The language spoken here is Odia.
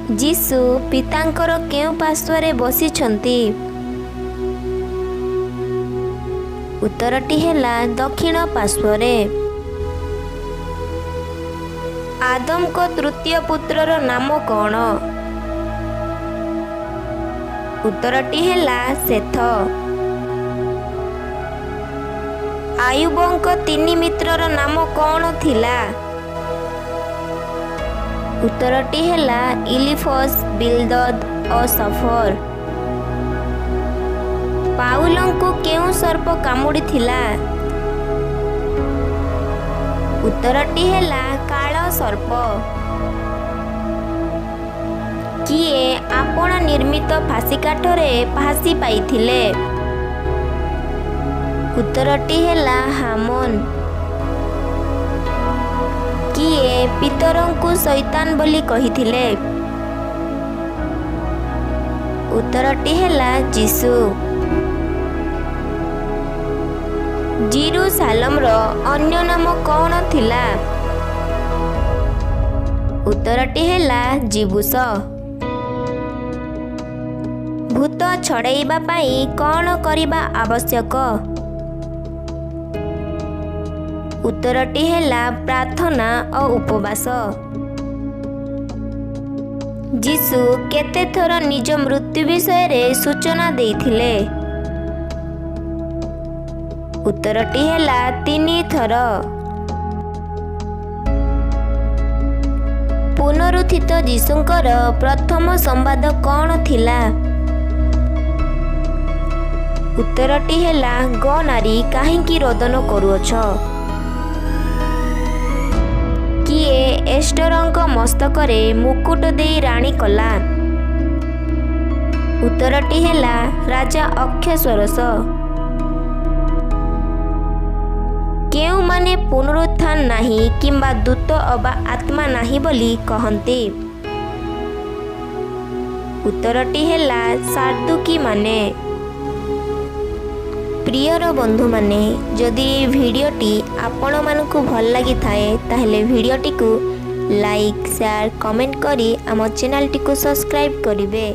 ଯୀଶୁ ପିତାଙ୍କର କେଉଁ ପାର୍ଶ୍ୱରେ ବସିଛନ୍ତି? ଉତ୍ତରଟି ହେଲା ଦକ୍ଷିଣ ପାର୍ଶ୍ୱରେ। ଆଦମଙ୍କ ତୃତୀୟ ପୁତ୍ରର ନାମ କ'ଣ? ଉତ୍ତରଟି ହେଲା ସେଥ। ଆୟୁବଙ୍କ ତିନି ମିତ୍ରର ନାମ କ'ଣ ଥିଲା? ଉତ୍ତରଟି ହେଲା ଇଲିଫସ୍, ବିଲ୍ଦଦ୍ ଓ ସଫର। ପାଉଲଙ୍କୁ କେଉଁ ସର୍ପ କାମୁଡ଼ିଥିଲା? ଉତ୍ତରଟି ହେଲା କାଳ ସର୍ପ। କିଏ ଆପଣ ନିର୍ମିତ ଫାଶୀ କାଠରେ ଫାଶୀ ପାଇଥିଲେ? ଉତ୍ତରଟି ହେଲା ହାମନ। କିଏ ପିତରଙ୍କୁ ଶୈତାନ ବୋଲି କହିଥିଲେ? ଉତ୍ତରଟି ହେଲା ଯୀଶୁ। ଜିରୁସାଲମର ଅନ୍ୟ ନାମ କ'ଣ ଥିଲା? ଉତ୍ତରଟି ହେଲା ଜିବୁସ। ଭୂତ ଛଡ଼େଇବା ପାଇଁ କ'ଣ କରିବା ଆବଶ୍ୟକ? ଉତ୍ତରଟି ହେଲା ପ୍ରାର୍ଥନା ଓ ଉପବାସ। ଯୀଶୁ କେତେ ଥର ନିଜ ମୃତ୍ୟୁ ବିଷୟରେ ସୂଚନା ଦେଇଥିଲେ? ଉତ୍ତରଟି ହେଲା 3 ଥର। ପୁନରୁତ୍ଥିତ ଯୀଶୁଙ୍କର ପ୍ରଥମ ସମ୍ବାଦ କ'ଣ ଥିଲା? ଉତ୍ତରଟି ହେଲା ଗ ନାରୀ କାହିଁକି ରୋଦନ କରୁଅଛ? କିଏ ଏଷ୍ଟରଙ୍କ ମସ୍ତକରେ ମୁକୁଟ ଦେଇ ରାଣୀ କଲା? ଉତ୍ତରଟି ହେଲା ରାଜା ଅକ୍ଷଶ୍ୱରସ। କେଉଁମାନେ ପୁନରୁତ୍ଥାନ ନାହିଁ କିମ୍ବା ଦୂତ ଅବା ଆତ୍ମା ନାହିଁ ବୋଲି କହନ୍ତି? ଉତ୍ତରଟି ହେଲା ସାର୍ଦୁକୀମାନେ। ପ୍ରିୟର ବନ୍ଧୁମାନେ, ଯଦି ଭିଡ଼ିଓଟି ଆପଣମାନଙ୍କୁ ଭଲ ଲାଗିଥାଏ ତାହେଲେ ଭିଡ଼ିଓଟିକୁ ଲାଇକ୍, ସେୟାର, କମେଣ୍ଟ କରି ଆମ ଚ୍ୟାନେଲଟିକୁ ସବସ୍କ୍ରାଇବ୍ କରିବେ।